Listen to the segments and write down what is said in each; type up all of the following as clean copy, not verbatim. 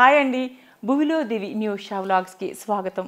Hi అండి, భూమిలో దివి new Usha వ్లాగ్స్కి స్వాగతం.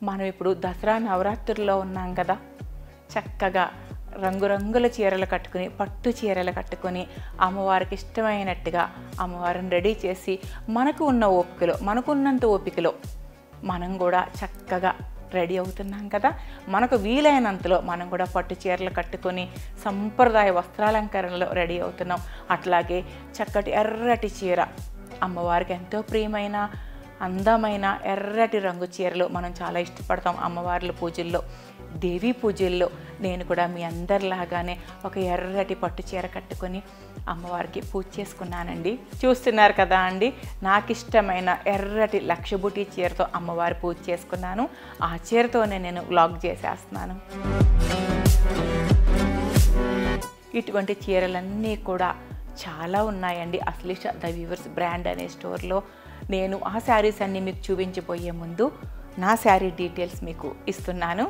మనం ఇప్పుడు దసరా నవరాత్రుల్లో ఉన్నాం కదా. చక్కగా రంగురంగుల చీరలు కట్టుకుని, పట్టు చీరలు కట్టుకొని అమ్మవారికి ఇష్టమైనట్టుగా అమ్మవారిని రెడీ చేసి మనకున్నంత ఓపికలో మనం కూడా చక్కగా రెడీ అవుతున్నాం కదా. మనకు వీలైనంతలో మనం కూడా పట్టు చీరలు కట్టుకొని సంప్రదాయ వస్త్రాలంకరణలో రెడీ అవుతున్నాం. అట్లాగే చక్కటి ఎర్రటి చీర, అమ్మవారికి ఎంతో ప్రియమైన అందమైన ఎర్రటి రంగు చీరలు మనం చాలా ఇష్టపడతాం. అమ్మవార్ల పూజల్లో, దేవీ పూజల్లో నేను కూడా మీ అందరిలాగానే ఒక ఎర్రటి పట్టు చీర కట్టుకొని అమ్మవారికి పూజ చేసుకున్నానండి. చూస్తున్నారు కదా అండి, నాకు ఇష్టమైన ఎర్రటి లక్షబుటి చీరతో అమ్మవారి పూజ చేసుకున్నాను. ఆ చీరతోనే నేను వ్లాగ్ చేసేస్తున్నాను. ఇటువంటి చీరలన్నీ కూడా చాలా ఉన్నాయండి అశ్లీష ద వీవర్స్ బ్రాండ్ అనే స్టోర్లో. నేను ఆ శారీస్ అన్నీ మీకు చూపించబోయే ముందు నా శారీ డీటెయిల్స్ మీకు ఇస్తున్నాను.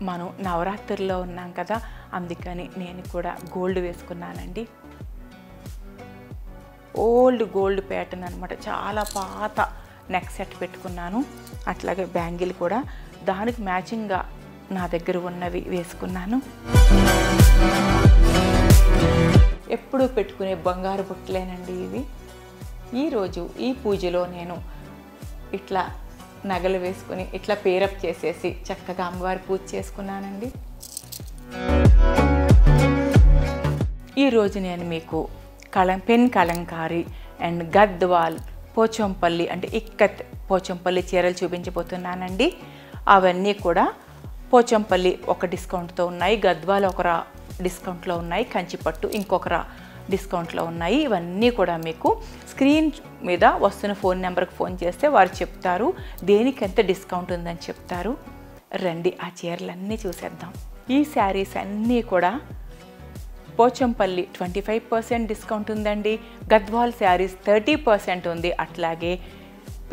మనం నవరాత్రుల్లో ఉన్నాం కదా, అందుకని నేను కూడా గోల్డ్ వేసుకున్నానండి. ఓల్డ్ గోల్డ్ ప్యాటర్న్ అనమాట, చాలా పాత నెక్ సెట్ పెట్టుకున్నాను. అట్లాగే బ్యాంగిల్ కూడా దానికి మ్యాచింగ్గా నా దగ్గర ఉన్నవి వేసుకున్నాను. ఎప్పుడూ పెట్టుకునే బంగారు బుట్టలేనండి ఇవి. ఈరోజు ఈ పూజలో నేను ఇట్లా నగలు వేసుకుని ఇట్లా పేరప్ చేసేసి చక్కగా అమ్మవారి పూజ చేసుకున్నానండి. ఈరోజు నేను మీకు పెన్ కలంకారీ అండ్ గద్వాల్ పోచంపల్లి అంటే ఇక్కత్ పోచంపల్లి చీరలు చూపించబోతున్నానండి. అవన్నీ కూడా పోచంపల్లి ఒక డిస్కౌంట్తో ఉన్నాయి, గద్వాల్ ఒక డిస్కౌంట్లో ఉన్నాయి, కంచిపట్టు ఇంకొక డిస్కౌంట్లో ఉన్నాయి. ఇవన్నీ కూడా మీకు స్క్రీన్ మీద వస్తున్న ఫోన్ నెంబర్కి ఫోన్ చేస్తే వారు చెప్తారు దేనికి ఎంత డిస్కౌంట్ ఉందని చెప్తారు. రండి ఆ చీరలన్నీ చూసేద్దాం. ఈ శారీస్ అన్నీ కూడా పోచంపల్లి 25% డిస్కౌంట్ ఉందండి, గద్వాల్ శారీస్ 30% ఉంది, అట్లాగే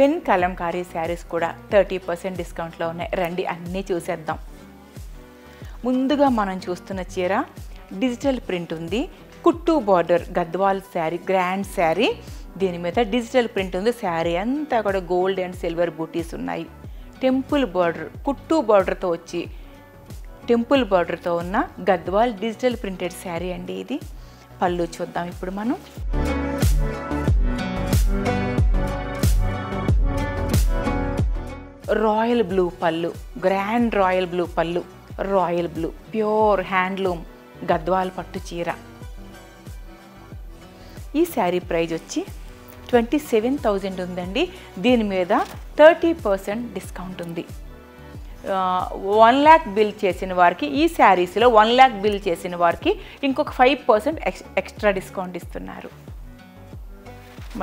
పెన్ కలంకారీ శారీస్ కూడా 30% డిస్కౌంట్లో ఉన్నాయి. రండి అన్నీ చూసేద్దాం. ముందుగా మనం చూస్తున్న చీర డిజిటల్ ప్రింట్ ఉంది, కుట్టు బార్డర్ గద్వాల్ శారీ, గ్రాండ్ శారీ. దీని మీద డిజిటల్ ప్రింట్ ఉంది. శారీ అంతా కూడా గోల్డ్ అండ్ సిల్వర్ బూటీస్ ఉన్నాయి. టెంపుల్ బార్డర్, కుట్టు బార్డర్తో వచ్చి టెంపుల్ బార్డర్తో ఉన్న గద్వాల్ డిజిటల్ ప్రింటెడ్ శారీ అండి ఇది. పళ్ళు చూద్దాం ఇప్పుడు మనం. రాయల్ బ్లూ పళ్ళు, గ్రాండ్ రాయల్ బ్లూ పళ్ళు, royal blue pure handloom Gadwal పట్టు చీర. ఈ శారీ ప్రైజ్ వచ్చి 27,000 ఉందండి. దీని మీద 30% డిస్కౌంట్ ఉంది. 1 lakh బిల్ చేసిన వారికి ఈ శారీస్లో 1 lakh బిల్ చేసిన వారికి ఇంకొక 5% ఎక్స్ట్రా డిస్కౌంట్ ఇస్తున్నారు.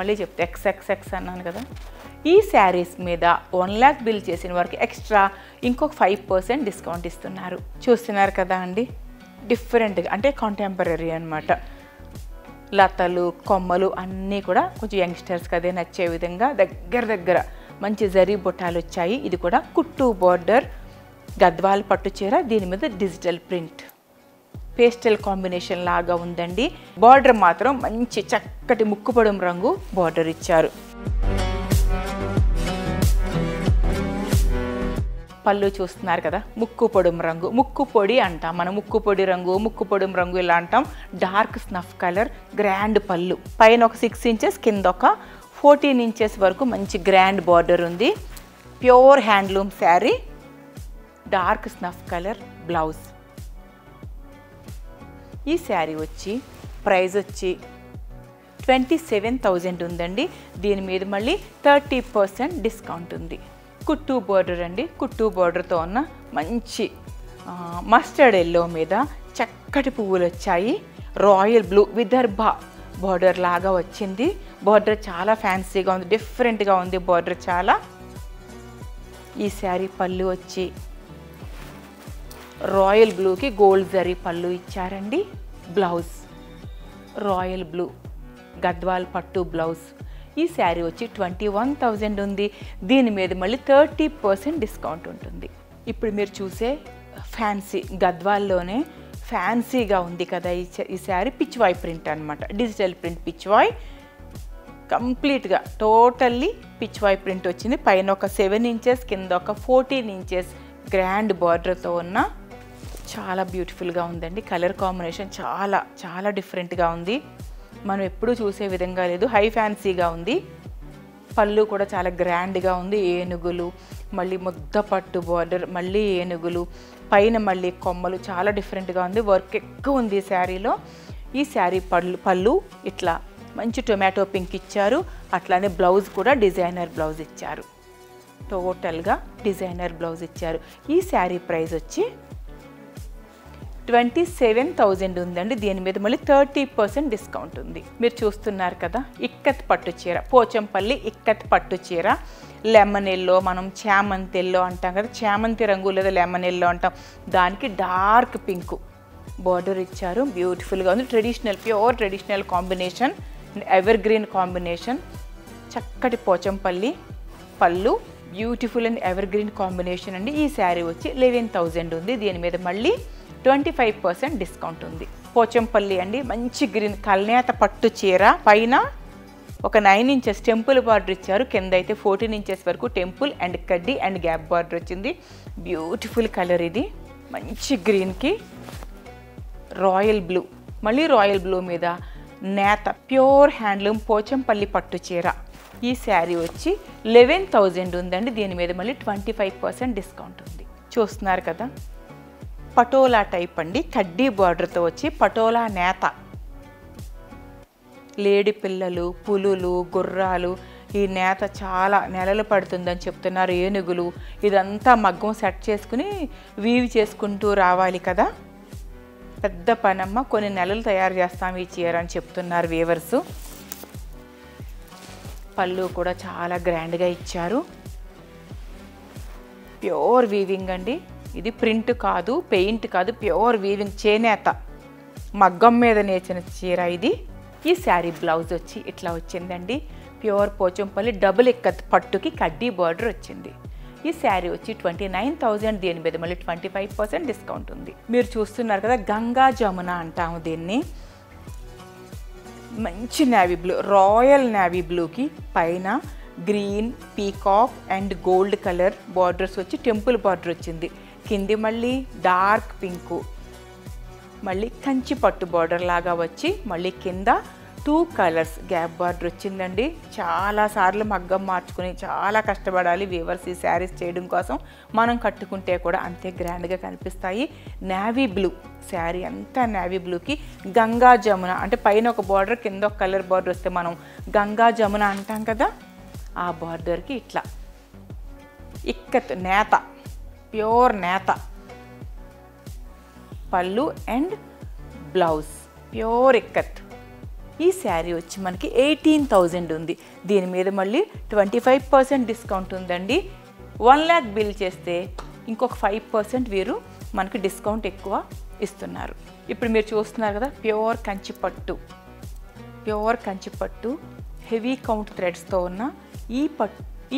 మళ్ళీ చెప్తే XXX అన్నాను కదా. ఈ శారీస్ మీద 1 lakh బిల్ చేసిన వారికి ఎక్స్ట్రా ఇంకొక 5% డిస్కౌంట్ ఇస్తున్నారు. చూస్తున్నారు కదా అండి, డిఫరెంట్గా అంటే కాంటెంపరీ అనమాట. లతలు కొమ్మలు అన్నీ కూడా కొంచెం యంగ్స్టర్స్కి అదే నచ్చే విధంగా దగ్గర మంచి జరీ బుట్టాలు వచ్చాయి. ఇది కూడా కుట్టు బార్డర్ గద్వాల్ పట్టు చీర, దీని మీద డిజిటల్ ప్రింట్ పేస్టల్ కాంబినేషన్ లాగా ఉందండి. బార్డర్ మాత్రం మంచి చక్కటి ముక్కుపొడం రంగు బార్డర్ ఇచ్చారు. పళ్ళు చూస్తున్నారు కదా, ముక్కు పొడుం రంగు, ముక్కు పొడి అంటాం మనం, ముక్కు పొడి రంగు, ముక్కు పొడుం రంగు ఇలా అంటాం. డార్క్ స్నఫ్ కలర్, గ్రాండ్ పళ్ళు, పైన ఒక 6 inches కింద ఒక 14 inches వరకు మంచి గ్రాండ్ బార్డర్ ఉంది. Pure handloom sari, dark snuff colour blouse. ఈ శారీ వచ్చి ప్రైస్ వచ్చి 27,000 ఉందండి. దీని మీద మళ్ళీ 30% డిస్కౌంట్ ఉంది. కుట్టు బార్డర్ అండి, కుట్టు బార్డర్తో ఉన్న మంచి మస్టర్డ్ ఎల్లో మీద చక్కటి పువ్వులు వచ్చాయి. రాయల్ బ్లూ విదర్భ బార్డర్ లాగా వచ్చింది. బార్డర్ చాలా ఫ్యాన్సీగా ఉంది, డిఫరెంట్గా ఉంది బార్డర్ చాలా. ఈ శారీ పళ్ళు వచ్చి రాయల్ బ్లూకి గోల్డ్ జరీ పళ్ళు ఇచ్చారండి. బ్లౌజ్ రాయల్ బ్లూ గద్వాల్ పట్టు బ్లౌజ్. ఈ శారీ వచ్చి 21,000 ఉంది. దీని మీద మళ్ళీ 30% డిస్కౌంట్ ఉంటుంది. ఇప్పుడు మీరు చూసే ఫ్యాన్సీ గద్వాల్లోనే ఫ్యాన్సీగా ఉంది కదా ఈ శారీ, పిచ్వాయ్ ప్రింట్ అనమాట, డిజిటల్ ప్రింట్ పిచ్వాయ్, కంప్లీట్గా టోటల్లీ పిచ్వాయ్ ప్రింట్ వచ్చింది. పైన ఒక 7 ఇంచెస్, కింద ఒక 14 ఇంచెస్ గ్రాండ్ బార్డర్తో ఉన్న చాలా బ్యూటిఫుల్గా ఉందండి. కలర్ కాంబినేషన్ చాలా చాలా డిఫరెంట్గా ఉంది, మనం ఎప్పుడూ చూసే విధంగా లేదు, హై ఫ్యాన్సీగా ఉంది. పళ్ళు కూడా చాలా గ్రాండ్గా ఉంది, ఏనుగులు, మళ్ళీ ముద్ద పట్టు బార్డర్, మళ్ళీ ఏనుగులు, పైన మళ్ళీ కొమ్మలు, చాలా డిఫరెంట్గా ఉంది. వర్క్ ఎక్కువ ఉంది ఈ శారీలో. ఈ శారీ పళ్ళు ఇట్లా మంచి టొమాటో పింక్ ఇచ్చారు. అట్లానే బ్లౌజ్ కూడా డిజైనర్ బ్లౌజ్ ఇచ్చారు, టోటల్గా డిజైనర్ బ్లౌజ్ ఇచ్చారు. ఈ శారీ ప్రైస్ వచ్చి 27,000 ఉందండి. దీని మీద మళ్ళీ 30% డిస్కౌంట్ ఉంది. మీరు చూస్తున్నారు కదా ఇక్కత్ పట్టు చీర, పోచంపల్లి ఇక్కత్ పట్టు చీర. లెమన్ ఎల్లో, మనం చామంతి ఎల్లో అంటాం కదా, చామంతి రంగు లేదా లెమన్ ఎల్లో అంటాం, దానికి డార్క్ పింక్ బార్డర్ ఇచ్చారు. బ్యూటిఫుల్గా ఉంది, traditional, pure traditional combination, ever green combination. చక్కటి పోచంపల్లి పళ్ళు, beautiful and ever green combination అండి. ఈ శారీ వచ్చి 11,000 ఉంది. దీని మీద మళ్ళీ 25% డిస్కౌంట్ ఉంది. పోచంపల్లి అండి, మంచి గ్రీన్ కల్నేత పట్టు చీర, పైన ఒక 9 ఇంచెస్ టెంపుల్ బార్డర్ ఇచ్చారు, కింద అయితే 14 ఇంచెస్ వరకు టెంపుల్ అండ్ కడ్డీ అండ్ గ్యాప్ బార్డర్ వచ్చింది. బ్యూటిఫుల్ కలర్ ఇది, మంచి గ్రీన్కి రాయల్ బ్లూ, మళ్ళీ రాయల్ బ్లూ మీద నేత ప్యూర్ హ్యాండ్లూమ్ పోచంపల్లి పట్టు చీర. ఈ శారీ వచ్చి 11,000 ఉందండి. దీని మీద మళ్ళీ 25% డిస్కౌంట్ ఉంది. చూస్తున్నారు కదా పటోలా టైప్ అండి, కడ్డీ బార్డర్తో వచ్చి పటోలా నేత, లేడి పిల్లలు, పులులు, గుర్రాలు, ఈ నేత చాలా నెలలు పడుతుందని చెప్తున్నారు. ఏనుగులు, ఇదంతా మగ్గం సెట్ చేసుకుని వీవ్ చేసుకుంటూ రావాలి కదా, పెద్ద పనమ్మ, కొన్ని నెలలు తయారు చేస్తాం ఈ చీర అని చెప్తున్నారు వీవర్సు. పళ్ళు కూడా చాలా గ్రాండ్గా ఇచ్చారు, ప్యూర్ వీవింగ్ అండి. ఇది ప్రింట్ కాదు, పెయింట్ కాదు, ప్యూర్ వీవింగ్, చేనేత మగ్గం మీద నేర్చిన చీర ఇది. ఈ శారీ బ్లౌజ్ వచ్చి ఇట్లా వచ్చిందండి, ప్యూర్ పోచంపల్లి డబుల్ ఇక్కత్ పట్టుకి కడ్డీ బార్డర్ వచ్చింది. ఈ శారీ వచ్చి 29,000. దీని మీద మళ్ళీ 25% డిస్కౌంట్ ఉంది. మీరు చూస్తున్నారు కదా గంగా జమున అంటాము దీన్ని, మంచి నేవీ బ్లూ, రాయల్ నేవీ బ్లూకి పైన green, peacock and gold colour borders వచ్చి టెంపుల్ బార్డర్ వచ్చింది. కింది మళ్ళీ డార్క్ పింకు, మళ్ళీ కంచి పట్టు బార్డర్ లాగా వచ్చి మళ్ళీ కింద 2 కలర్స్ గ్యాప్ బార్డర్ వచ్చిందండి. చాలాసార్లు మగ్గం మార్చుకుని చాలా కష్టపడాలి వీవర్స్ ఈ శారీస్ చేయడం కోసం. మనం కట్టుకుంటే కూడా అంతే గ్రాండ్గా కనిపిస్తాయి. నేవీ బ్లూ శారీ అంతా నేవీ బ్లూకి గంగా జమున అంటే పైన ఒక బార్డర్, కింద ఒక కలర్ బార్డర్ వస్తే మనం గంగా జమున అంటాం కదా, ఆ బార్డర్కి ఇట్లా ఇక్కత్ నేత, ప్యూర్ నేత పళ్ళు అండ్ బ్లౌజ్, ప్యూర్ ఇక్కత్. ఈ శారీ వచ్చి మనకి 18,000 ఉంది. దీని మీద మళ్ళీ 25% డిస్కౌంట్ ఉందండి. 1 lakh బిల్ చేస్తే ఇంకొక 5% వీరు మనకి డిస్కౌంట్ ఎక్కువ ఇస్తున్నారు. ఇప్పుడు మీరు చూస్తున్నారు కదా ప్యూర్ కంచిపట్టు, ప్యూర్ కంచిపట్టు హెవీ కౌంట్ థ్రెడ్స్తో ఉన్న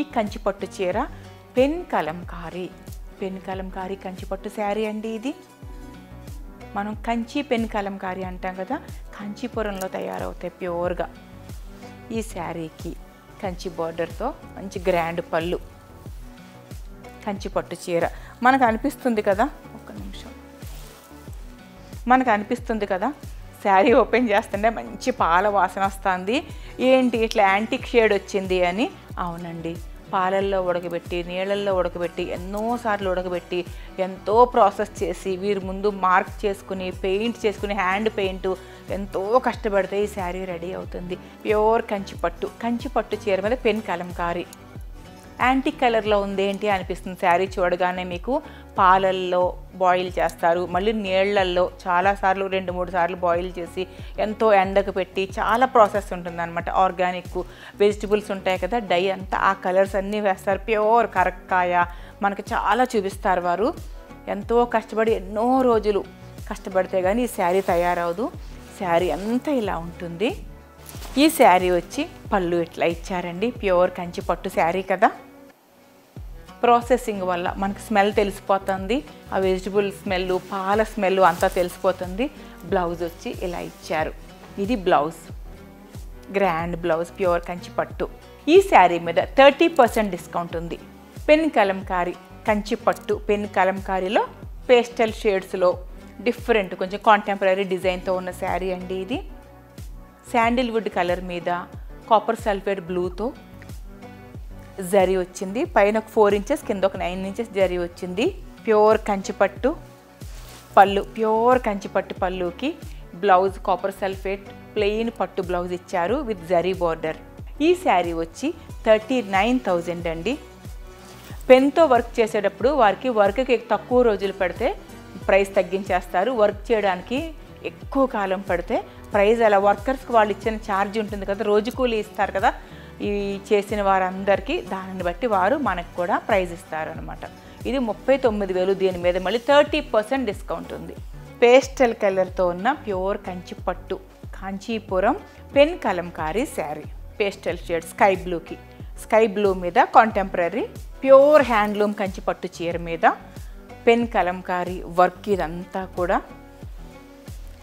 ఈ కంచిపట్టు చీర పెన్ కలంకారీ, పెన్ కలంకారీ కంచిపట్టు శారీ అండి. ఇది మనం కంచి పెన్ కలంకారీ అంటాం కదా, కాంచీపురంలో తయారవుతాయి ప్యూర్గా. ఈ శారీకి కంచి బార్డర్తో మంచి గ్రాండ్ పళ్ళు, కంచిపట్టు చీర. మనకు అనిపిస్తుంది కదా, ఒక్క నిమిషం, మనకు అనిపిస్తుంది కదా శారీ ఓపెన్ చేస్తుంటే మంచి పాల వాసన వస్తుంది, ఏంటి ఇట్లా యాంటిక్ షేడ్ వచ్చింది అని. అవునండి, పాలల్లో ఉడకబెట్టి, నీళ్ళల్లో ఉడకబెట్టి, ఎన్నోసార్లు ఉడకబెట్టి, ఎంతో ప్రాసెస్ చేసి వీరు ముందు మార్క్ చేసుకుని, పెయింట్ చేసుకుని, హ్యాండ్ పెయింట్ ఎంతో కష్టపడితే ఈ శారీ రెడీ అవుతుంది. ప్యూర్ కంచిపట్టు, కంచిపట్టు చీర మీద పెన్ కలంకారీ, యాంటిక్ కలర్లో ఉంది ఏంటి అనిపిస్తుంది శారీ చూడగానే. మీకు పాలల్లో బాయిల్ చేస్తారు, మళ్ళీ నీళ్లల్లో చాలాసార్లు 2-3 సార్లు బాయిల్ చేసి ఎంతో ఎండకు పెట్టి చాలా ప్రాసెస్ ఉంటుందన్నమాట. ఆర్గానిక్ వెజిటబుల్స్ ఉంటాయి కదా, డై అంతా ఆ కలర్స్ అన్నీ వేస్తారు. ప్యూర్ కరక్కాయ మనకు చాలా చూపిస్తారు వారు. ఎంతో కష్టపడి ఎన్నో రోజులు కష్టపడితే కానీ ఈ శారీ తయారవదు. శారీ అంతా ఇలా ఉంటుంది. ఈ శారీ వచ్చి పళ్ళు ఇట్లా ఇచ్చారండి. ప్యూర్ కంచి పట్టు శారీ కదా, ప్రాసెసింగ్ వల్ల మనకి స్మెల్ తెలిసిపోతుంది. ఆ వెజిటబుల్ స్మెల్, పాల స్మెల్ అంతా తెలిసిపోతుంది. బ్లౌజ్ వచ్చి ఇలా ఇచ్చారు. ఇది blouse, grand blouse, pure Kanchi పట్టు. ఈ శారీ మీద 30% డిస్కౌంట్ ఉంది. పెన్ కలంకారీ కంచి పట్టు, పెన్ కలంకారీలో పేస్టల్ షేడ్స్లో డిఫరెంట్ కొంచెం కాంటెంపరీ డిజైన్తో ఉన్న శారీ అండి ఇది. శాండిల్వుడ్ కలర్ మీద కాపర్ సల్ఫేట్ బ్లూతో జరీ వచ్చింది. పైన ఒక 4 ఇంచెస్, కింద ఒక 9 ఇంచెస్ జరీ వచ్చింది. ప్యూర్ కంచిపట్టు పళ్ళు, ప్యూర్ కంచిపట్టు పళ్ళుకి బ్లౌజ్ కాపర్ సల్ఫేట్ ప్లెయిన్ పట్టు బ్లౌజ్ ఇచ్చారు విత్ జరీ బార్డర్. ఈ శారీ వచ్చి 39,000 అండి. పెన్తో వర్క్ చేసేటప్పుడు వారికి వర్క్కి తక్కువ రోజులు పడితే ప్రైస్ తగ్గించేస్తారు. వర్క్ చేయడానికి ఎక్కువ కాలం పడితే ప్రైస్ అలా వర్కర్స్కి వాళ్ళు ఇచ్చిన ఛార్జ్ ఉంటుంది కదా, రోజు కూలీ ఇస్తారు కదా, ఈ చేసిన వారందరికీ దానిని బట్టి వారు మనకు కూడా ప్రైజ్ ఇస్తారు అనమాట. ఇది 39,000. దీని మీద మళ్ళీ 30% డిస్కౌంట్ ఉంది. పేస్టల్ కలర్తో ఉన్న ప్యూర్ కంచి పట్టు Kanchipuram pen Kalamkari sari. Pastel shade sky బ్లూకి, స్కై బ్లూ మీద కాంటెంపరీ ప్యూర్ హ్యాండ్లూమ్ కంచి పట్టు చీర మీద పెన్ కలంకారీ వర్క్. ఇదంతా కూడా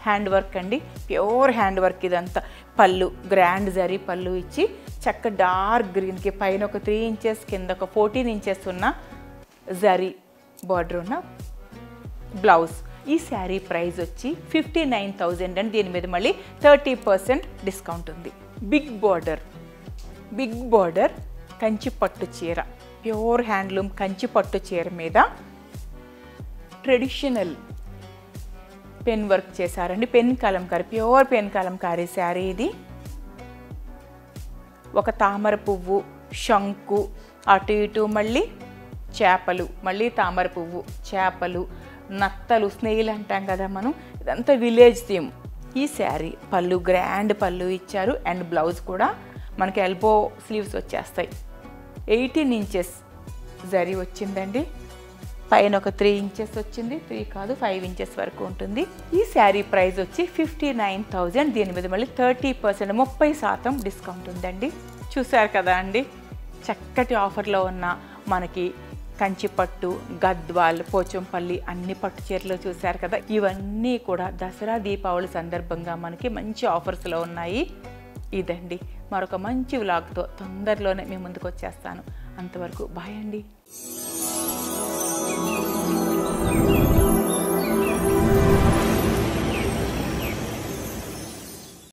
హ్యాండ్ వర్క్ అండి, ప్యూర్ హ్యాండ్ వర్క్. ఇదంతా పళ్ళు గ్రాండ్ జరీ పళ్ళు ఇచ్చి చక్క డార్క్ గ్రీన్కి పైన ఒక 3 ఇంచెస్, కింద ఒక 14 ఇంచెస్ ఉన్న జరీ బార్డర్ ఉన్న బ్లౌజ్. ఈ శారీ ప్రైస్ వచ్చి 59,000 అండి. దీని మీద మళ్ళీ 30% డిస్కౌంట్ ఉంది. బిగ్ బార్డర్ కంచి పట్టు చీర, ప్యూర్ హ్యాండ్లూమ్ కంచి పట్టు చీర మీద ట్రెడిషనల్ పెన్ వర్క్ చేశారండి. Pen Kalamkari, pure pen Kalamkari sari ఇది. ఒక తామర పువ్వు, శంకు, అటు ఇటు మళ్ళీ చేపలు, మళ్ళీ తామర పువ్వు, చేపలు, నత్తలు, స్నేహిల్ అంటాం కదా మనం, ఇదంతా విలేజ్ థీమ్. ఈ శారీ పళ్ళు గ్రాండ్ పళ్ళు ఇచ్చారు అండ్ బ్లౌజ్ కూడా మనకి ఎల్బో స్లీవ్స్ వచ్చేస్తాయి. 18 ఇంచెస్ జరీ వచ్చిందండి. పైన ఒక 3 ఇంచెస్ వచ్చింది, 3 కాదు 5 ఇంచెస్ వరకు ఉంటుంది. ఈ శారీ ప్రైస్ వచ్చి 59,000. దీని మీద మళ్ళీ 30% 30% డిస్కౌంట్ ఉందండి. చూసారు కదా అండి, చక్కటి ఆఫర్లో ఉన్న మనకి కంచిపట్టు, గద్వాల్, పోచంపల్లి అన్ని పట్టు చీరలు చూశారు కదా. ఇవన్నీ కూడా దసరా దీపావళి సందర్భంగా మనకి మంచి ఆఫర్స్లో ఉన్నాయి. ఇదండి, మరొక మంచి వ్లాగ్తో తొందరలోనే మీ ముందుకు వచ్చేస్తాను. అంతవరకు బాయ్ అండి.